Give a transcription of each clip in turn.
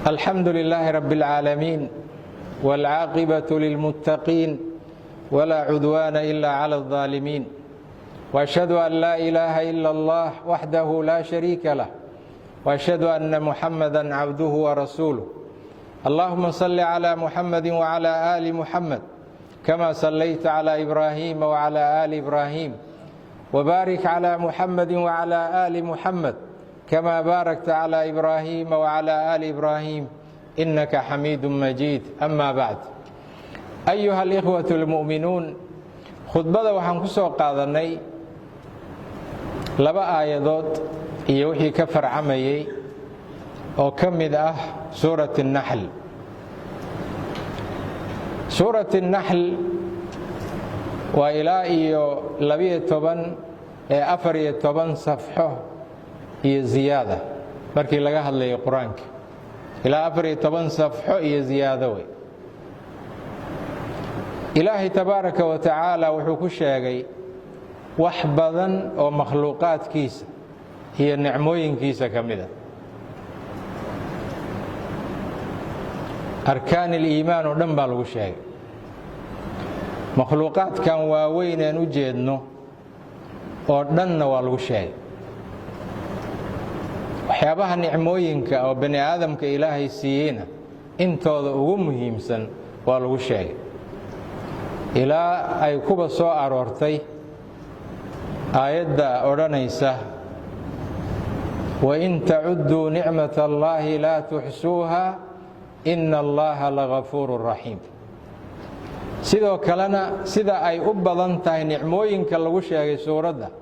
الحمد لله رب العالمين والعاقبة للمتقين ولا عدوان إلا على الظالمين وأشهد أن لا إله إلا الله وحده لا شريك له وأشهد أن محمدا عبده ورسوله اللهم صل على محمد وعلى آل محمد كما صليت على إبراهيم وعلى آل إبراهيم وبارك على محمد وعلى آل محمد كما باركت على إبراهيم وعلى آل إبراهيم إنك حميد مجيد أما بعد أيها الإخوة المؤمنون khudbada waxaan ku soo qaadanay laba aayadood iyo wixii ka farcamayay oo ka mid ah suurat an-nahl suurat an-nahl waa ilaa iyo 14 safxo iyo ziyaada markii laga hadlayo quraanka ilaa 14 safxo iyo ziyaado way ilaahay tabaaraka wa tacaala wuxuu ku sheegay wax badan oo makhluuqaadkiisa iyo nicmooyinkiisa ka mid ah arkaan al-iimaan oo dhan baa lagu sheegay makhluuqaadkan waaweyn aan u jeedno oo dhanna waa lagu sheegay waxyaabaha nicmooyinka oo bani aadamka ilaahay siiyeyna intooda ugu muhiimsan waa lagu sheegay ilaa ay kuba soo aroortay aayadda odhanaysa wain tacudduu nicmat allaahi laa tuxsuuha ina allaha lagafuurun raxiim sidoo kalena sida ay u badan tahay nicmooyinka lagu sheegay suuradda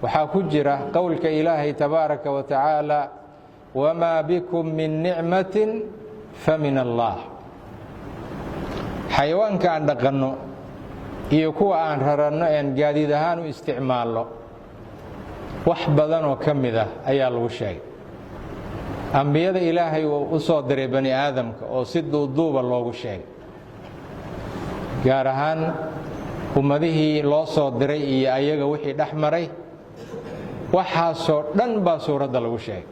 waxaa ku jira qowlka ilaahay tabaaraka wa tacaala wamaa bikum min nicmatin fa min allah xayawaanka aan dhaqanno iyo kuwa aan raranno een gaadiid ahaan u isticmaalno wax badan oo ka mid ah ayaa lagu sheegay ambiyada ilaahay uu u soo diray bani aadamka oo si duuduuba loogu sheegay gaar ahaan ummadihii loo soo diray iyo ayaga wixii dhex maray waxaasoo dhan baa suuradda lagu sheegay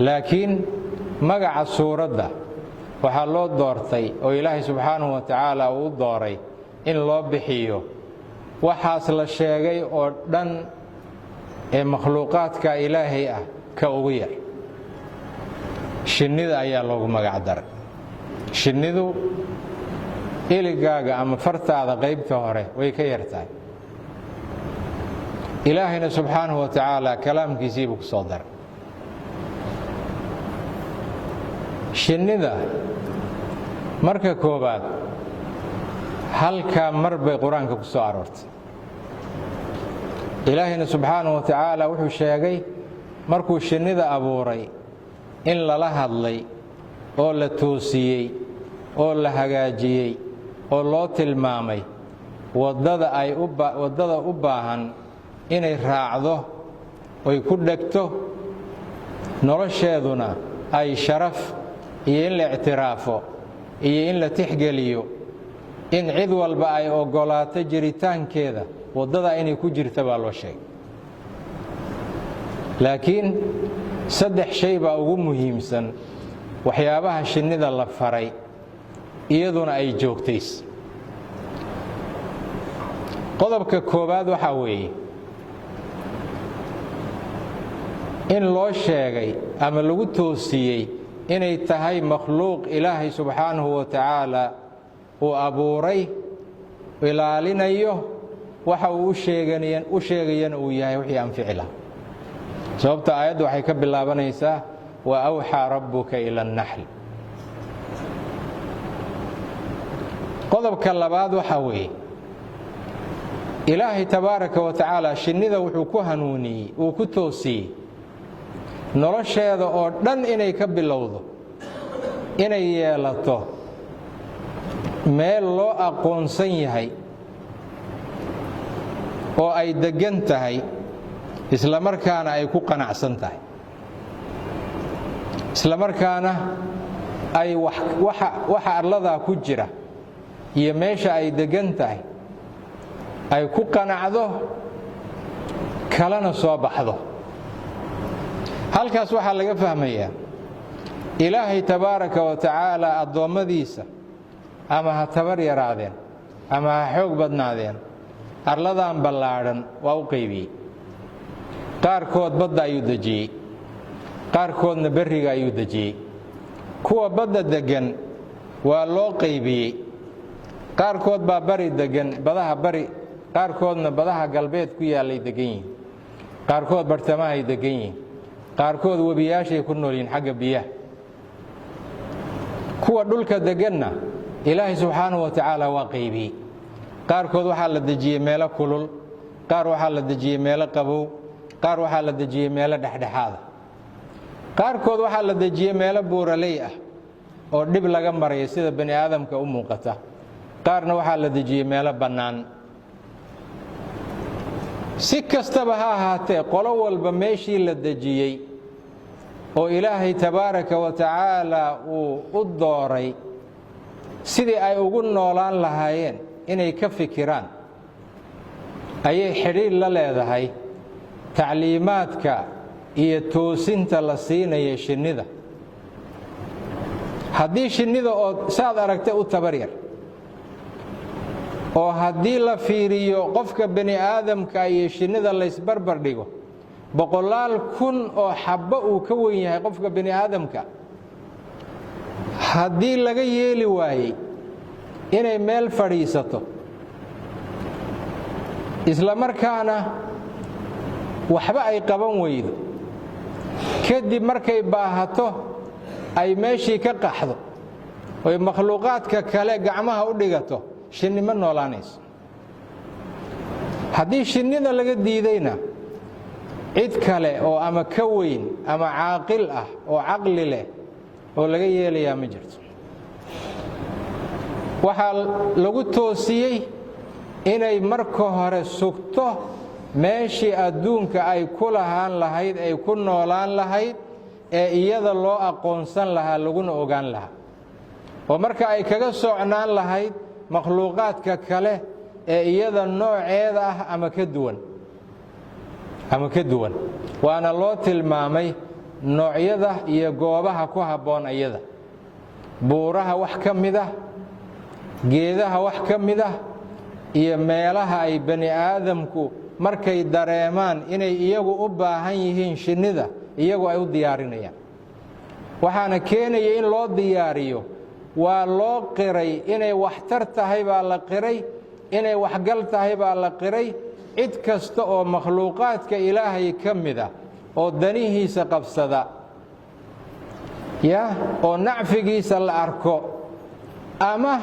laakiin magaca suuradda waxaa loo doortay oo ilaahay subxaanahu wa tacaala uu dooray in loo bixiyo waxaas la sheegay oo dhan ee makhluuqaadka ilaahay ah ka ugu yar shinnida ayaa loogu magac daray shinnidu iligaaga ama fartaada qaybta hore way ka yartahay ilaahayna subxaanahu wa tacaala kalaamkiisii buu ku soo daray shinnida marka koobaad halkaa mar bay qur-aanka ku soo aroortay ilaahayna subxaanahu wa tacaala wuxuu sheegay markuu shinnida abuuray in lala hadlay oo la toosiyey oo la hagaajiyey oo loo tilmaamay waddada u baahan inay raacdo oy ku dhegto nolosheeduna ay sharaf iyo in la ictiraafo iyo in la tixgeliyo in cid walba ay oggolaato jiritaankeeda waddada inay ku jirta baa loo sheegay laakiin 3 shay baa ugu muhiimsan waxyaabaha shinnida la faray iyaduna ay joogtays qodobka koowaad waxaa weeye in loo sheegay ama lagu toosiyey inay tahay makhluuq ilaahay subxaanahu wa tacaala uu abuuray ilaalinayo waxa uu u sheegayana uu yahay wixii anfici lahaa sababta aayaddu waxay ka bilaabanaysaa wa awxaa rabbuka ila an-nahl qodobka labaad waxaa weeye ilaahay tabaaraka wa tacaala shinnida wuxuu ku hanuuniyey uu ku toosiyey nolosheeda oo dhan inay ka bilowdo inay yeelato meel loo aqoonsan yahay oo ay deggan tahay isla markaana ay ku qanacsan tahay isla markaana ay waxa arladaa ku jira iyo meesha ay deggan tahay ay ku qanacdo kalena soo baxdo halkaas waxaa laga fahmayaa ilaahay tabaaraka wa tacaala addoommadiisa ama ha tabar yaraadeen ama ha xoog badnaadeen arladan ballaadhan waa u qaybiyey. qaarkood badda ayuu dejiyey, qaarkoodna berriga ayuu dejiyey. kuwa badda deggan waa loo qaybiyey. qaarkood baa bari deggan, badaha bari, qaarkoodna badaha galbeed ku yaallay deggan yihiin, qaarkood bartamahay deggan yihiin, qaarkood webiyaashay ku nool yihiin xagga biyaha. kuwa dhulka degganna ilaahay subxaanahu wa tacaala waa qaybiyey. qaarkood waxaa la dejiyey meelo kulul, qaar waxaa la dejiyey meelo qabow, qaar waxaa la dejiyey meelo dhexdhexaada, qaarkood waxaa la dejiyey meelo buuraley ah oo dhib laga marayo sida bani aadamka u muuqata, qaarna waxaa la dejiyey meelo bannaan. si kastaba ha ahaatee qolo walba meeshii la dejiyey oo ilaahay tabaaraka wa tacaala uu u dooray sidii ay ugu noolaan lahaayeen inay ka fikiraan ayay xidhiir la leedahay tacliimaadka iyo toosinta la siinaya shinnida. haddii shinnida oo saad aragtay u tabar yar, oo haddii la fiiriyo qofka bani aadamka iyo shinnida laysbarbar dhigo boqolaal kun oo xabbo uu ka weyn yahay qofka bani aadamka, haddii laga yeeli waayey inay meel fadhiisato isla markaana waxba ay qaban weydo, kadib markay baahato ay meeshii ka qaxdo oy makhluuqaadka kale gacmaha u dhigato, shinni ma noolaanayso. haddii shinnida laga diidayna cid kale oo ama ka weyn ama caaqil ah oo caqli leh oo laga yeelayaa ma jirto. waxaa lagu toosiyey inay marka hore sugto meeshii adduunka ay ku lahaan lahayd, ay ku noolaan lahayd, ee iyada loo aqoonsan lahaa laguna ogaan lahaa, oo marka ay kaga socnaan lahayd makhluuqaadka kale ee iyada nooceeda ah ama ka duwan. waana loo tilmaamay noocyada iyo goobaha ku habboon iyada. buuraha wax ka mid ah, geedaha wax ka mid ah, iyo meelaha ay bani aadamku markay dareemaan inay iyagu u baahan yihiin shinnida iyagu ay u diyaarinayaan. waxaana keenaya in loo diyaariyo waa loo qiray inay waxtar tahay baa la qiray, inay waxgal tahay baa la qiray. cid kasta oo makhluuqaadka ilaahay ka mid ah oo danihiisa qabsada oo nacfigiisa la arko ama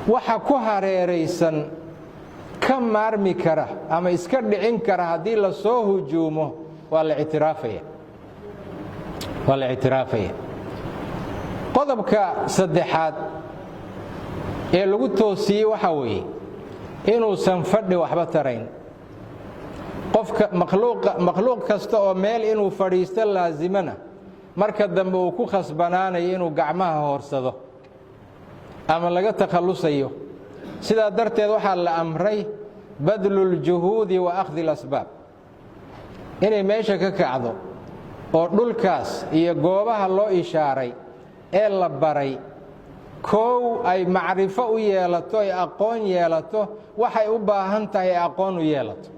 waxa ku hareeraysan ka maarmi kara ama iska dhicin kara haddii la soo hujuumo waa la ictiraafaya. qodobka saddexaad ee lagu toosiyey waxaa weeye inuusan fadhi waxba tarayn. qofka makhluuq kasta oo meel inuu fadhiisto laasimana marka dambe uu ku khasbanaanayo inuu gacmaha hoorsado ama laga takhallusayo. sidaa darteed waxaa la amray badluljuhuudi wa akhdi lasbaab, inay meesha ka kacdo oo dhulkaas iyo goobaha loo ishaaray ee la baray koow ay macrifo u yeelato, ay aqoon yeelato, waxay u baahan tahay aqoon u yeelato,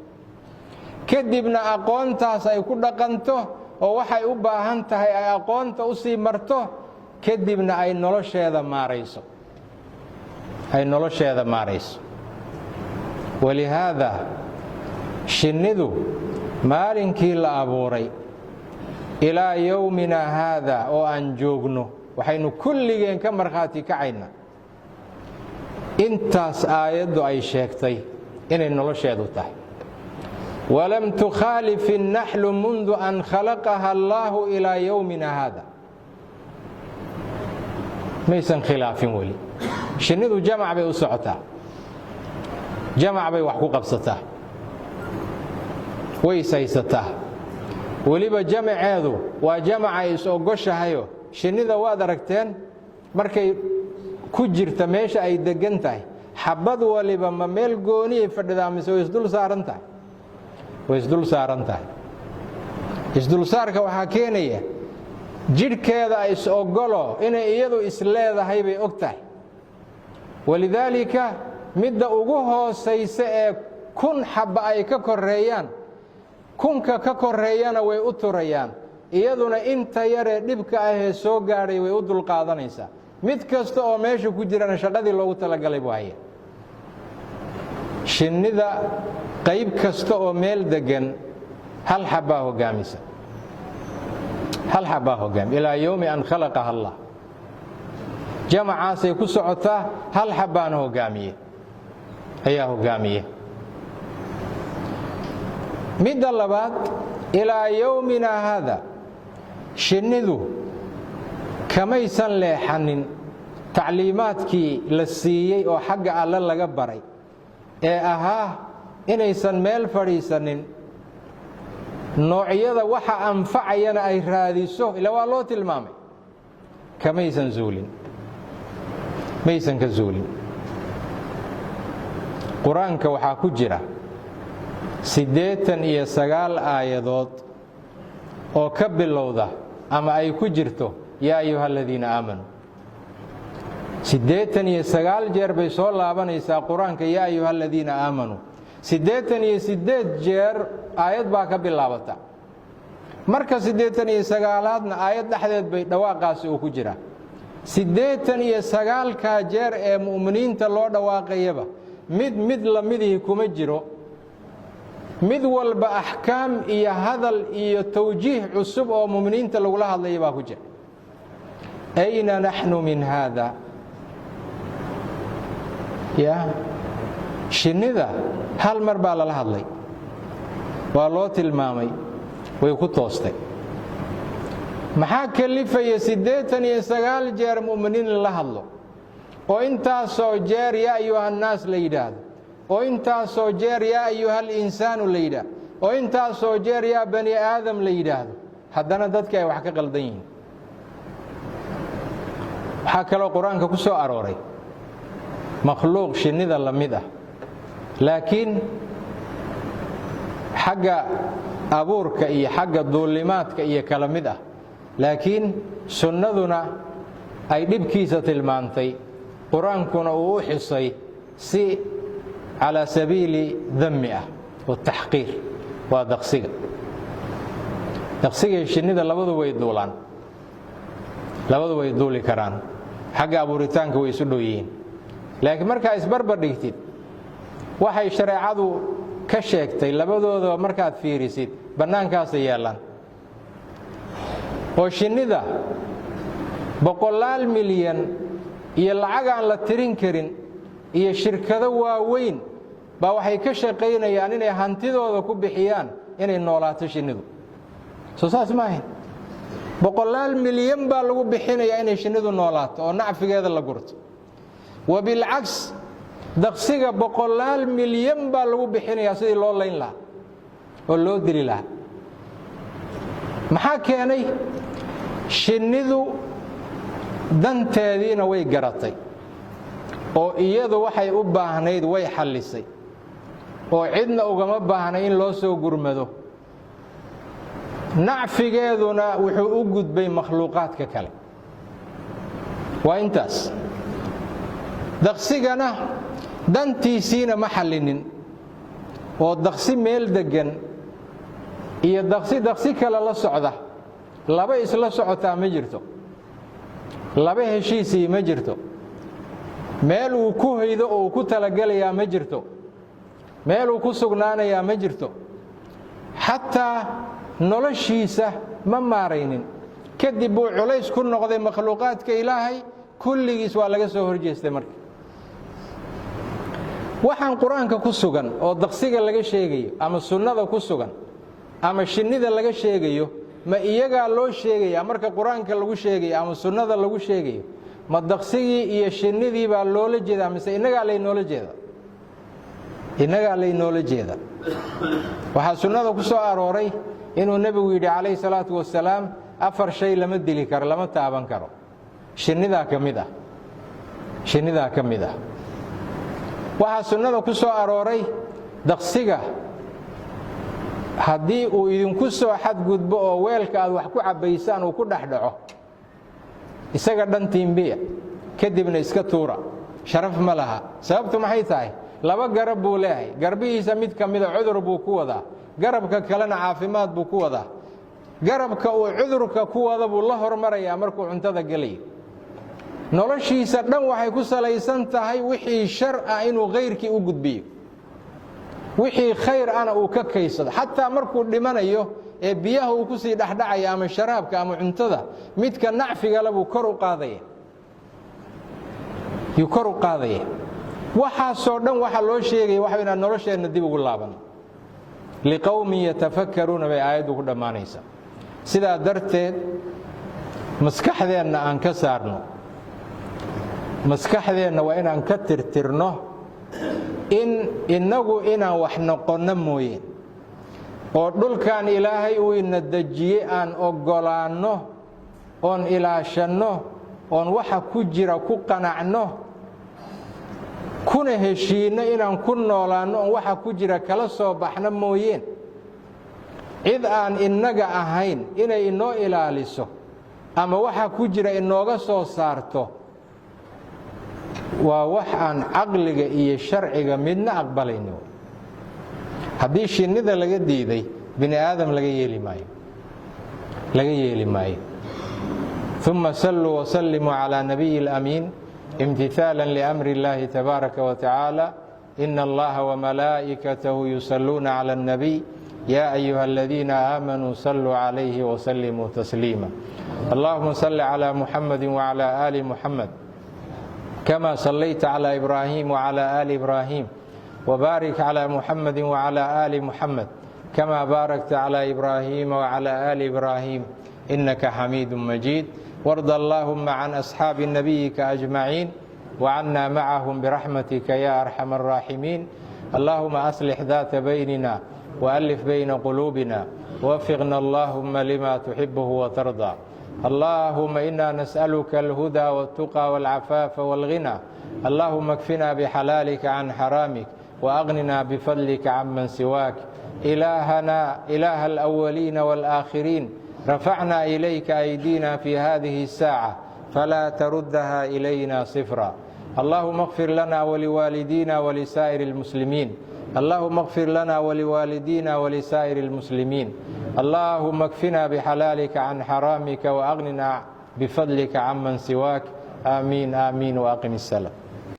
kadibna aqoontaas ay ku dhaqanto oo waxay u baahan tahay ay aqoonta u sii marto, kadibna ay nolosheeda maarayso. walihaada shinnidu maalinkii la abuuray ilaa yowmina haada oo aan joogno waxaynu kulligeen ka markhaati kacaynaa intaas aayaddu ay sheegtay inay nolosheedu tahay. walam tukhaalif الnaxlu mundu an khalaqaha allaahu ilaa yowmina haada. maysan khilaafin weli. shinnidu jamac bay u socotaa, jamac bay wax ku qabsataa, way ishaysataa. weliba jamaceedu waa jamaca is-ogoshahayo shinnida waad aragteen markay ku jirta meesha ay deggan tahay, xabbad waliba ma meel gooniyay fadhidaa mise way isdul saaran tahay? way isdul saaran tahay. isdulsaarka waxaa keenaya jidhkeeda is ogolo inay iyadu isleedahay bay og tahay. walidaalika midda ugu hoosaysa ee 1000 xabba ay ka koreeyaan, 1000ka ka koreeyana way u turayaan, iyaduna inta yaree dhibka ahee soo gaadhay way u dulqaadanaysaa. mid kasta oo meesha ku jirana shaqadii loogu talagalay buu haya. shinnida qayb kasta oo meel degan hal xabbaa hoggaamisa, hal xabbaa hoggaami ilaa yowmi an khalaqaha allah. jamacaasay ku socotaa, hal xabbaana hoggaamiye ayaa hoggaamiye. midda labaad, ilaa yowmina haada shinnidu kamaysan leexanin tacliimaadkii la siiyey oo xagga alle laga baray ee ahaa inaysan meel fadhiisanin, noocyada waxa anfacayana ay raadiso. ila waa loo tilmaamay, kamaysan zuulin, maysan ka zuulin. qur-aanka waxaa ku jira 89 aayadood oo ka bilowda ama ay ku jirto yaa ayuha aladiina aamanuu. 89 jeer bay soo laabanaysaa qur-aanka yaa ayuha aladiina aamanuu. 88 jeer aayad baa ka bilaabata. marka 89aadna aayad dhexdeed bay dhawaaqaasi uu ku jira. 89ka jeer ee mu'miniinta loo dhawaaqayaba mid lamidihii kuma jiro. mid walba axkaam iyo hadal iyo tawjiih cusub oo mu'miniinta lagula hadlaya baa ku jira. ayna naxnu min haada. shinnida hal mar baa lala hadlay, waa loo tilmaamay, way ku toostay. maxaa kalifaya 89 jeer mu'miniin lala hadlo oo intaasoo jeer yaa ayuha annaas la yidhaahdo, oo intaasoo jeer yaa ayuha alinsaanu la yidhaahdo, oo intaasoo jeer yaa bani aadam la yidhaahdo, haddana dadka ay wax ka qaldan yihiin. waxaa kaloo qur-aanka ku soo arooray makhluuq shinnida la mid ah, laakiin xagga abuurka iyo xagga duulimaadka iyo kala mid ah, laakiin sunnaduna ay dhibkiisa tilmaantay, qur-aankuna uu u xisay si calaa sabiili dammi ah oo taxqiir. waa daqsiga. daqsiga iyo shinnida labadu way duulaan, labadu way duuli karaan, xagga abuuritaanka way isu dhow yihiin. laakiin markaa isbarbar dhigtid waxay shareecadu ka sheegtay labadoodaba markaad fiirisid bannaankaasay yaallaan. oo shinnida 100 milyan iyo lacag aan la tirin karin iyo shirkado waaweyn baa waxay ka shaqaynayaan inay hantidooda ku bixiyaan inay noolaato shinnidu. soo saas ma ahayn? 100 milyan baa lagu bixinayaa inay shinnidu noolaato oo nacfigeeda la gurto. wabilcaks, daqsiga 100 milyan baa lagu bixinayaa sidii loo layn lahaa oo loo dili lahaa. maxaa keenay? shinnidu danteediina way garatay oo iyadu waxay u baahnayd way xallisay oo cidna ugama baahnay in loo soo gurmado. nacfigeeduna wuxuu u gudbay makhluuqaadka kale. waa intaas. daqsigana dantiisiina ma xallinin oo daqsi meel deggan iyo daqsi kale la socda, laba isla socotaa ma jirto, laba heshiisii ma jirto, meel uu ku haydo oo uu ku talagelayaa ma jirto, meel uu ku sugnaanayaa ma jirto. xataa noloshiisa ma maaraynin. kadib buu culays ku noqday makhluuqaadka ilaahay, kulligiis waa laga soo horjeestay. marka waxaan qur-aanka ku sugan oo daqsiga laga sheegayo ama sunnada ku sugan ama shinnida laga sheegayo, ma iyagaa loo sheegayaa marka qur-aanka lagu sheegayo ama sunnada lagu sheegayo? ma daqsigii iyo shinnidii baa loola jeedaa mise innagaa laynoola jeeda? innagaa laynoola jeeda. waxaa sunnada ku soo arooray inuu nebigu yidhi calayhi salaatu wasalaam 4 shay lama dili karo, lama taaban karo. shinnidaa ka mid ah. shinnidaa ka mid ah. waxaa sunnada ku soo arooray daqsiga haddii uu idinku soo xadgudbo oo weelka aad wax ku cabbaysaan uu ku dhex dhaco isaga dhantiinbiya kadibna iska tuura sharaf ma laha. sababtu maxay tahay? laba garab buu leeyahay, garbihiisa mid ka mida cudur buu ku wadaa, garabka kalena caafimaad buu ku wadaa. garabka uu cudurka ku wada buu la hormarayaa markuu cuntada gelayo. noloshiisa dhan waxay ku salaysan tahay wixii shar ah inuu kayrkii u gudbiyo, wixii khayr ana uu ka kaysado. xataa markuu dhimanayo ee biyaha uu ku sii dhexdhacaya ama sharaabka ama cuntada, midka nacfigale buu kor u qaadaya, waxaasoo dhan waxa loo sheegaya waxa inaan nolosheenna dib ugu laabanno. liqowmin yatafakkaruuna bay aayaddu ku dhammaanaysaa. sidaa darteed maskaxdeenna aan ka saarno, maskaxdeenna waa inaan ka tirtirno in innagu inaan wax noqonno mooyeen oo dhulkan ilaahay uu ina dejiyey aan oggolaanno oon ilaashanno oon waxa ku jira ku qanacno kuna heshiinno inaan ku noolaanno oon waxa ku jira kala soo baxno mooyeen cid aan innaga ahayn inay inoo ilaaliso ama waxa ku jira inooga soo saarto waa wax aan caqliga iyo sharciga midna aqbalayno. haddii shinnida laga diiday bini aadam laga yeeli maayo. ثم صلوا وسلموا على نبي الأمين امتثالا لأمر الله تبارك وتعالى إن الله وملائكته يصلون على النبي يا أيها الذين آمنوا صلوا عليه وسلموا تسليما. اللهم صل على محمد وعلى آل محمد كما صليت على إبراهيم وعلى آل إبراهيم وبارك على محمد وعلى آل محمد كما باركت على إبراهيم وعلى آل إبراهيم إنك حميد مجيد. وارض اللهم عن أصحاب نبيك أجمعين وعنا معهم برحمتك يا أرحم الراحمين. اللهم أصلح ذات بيننا وألف بين قلوبنا ووفقنا اللهم لما تحبه وترضى. اللهم إنا نسألك الهدى والتقى والعفاف والغنى. اللهم اكفنا بحلالك عن حرامك وأغننا بفضلك عمن سواك. إلهنا إله الأولين والآخرين رفعنا إليك أيدينا في هذه الساعة فلا تردها إلينا صفرا. اللهم اغفر لنا ولوالدينا ولسائر المسلمين. اللهم اغفر لنا ولوالدينا ولسائر المسلمين. اللهم اكفنا بحلالك عن حرامك وأغننا بفضلك عمن سواك. آمين آمين وأقم السلام.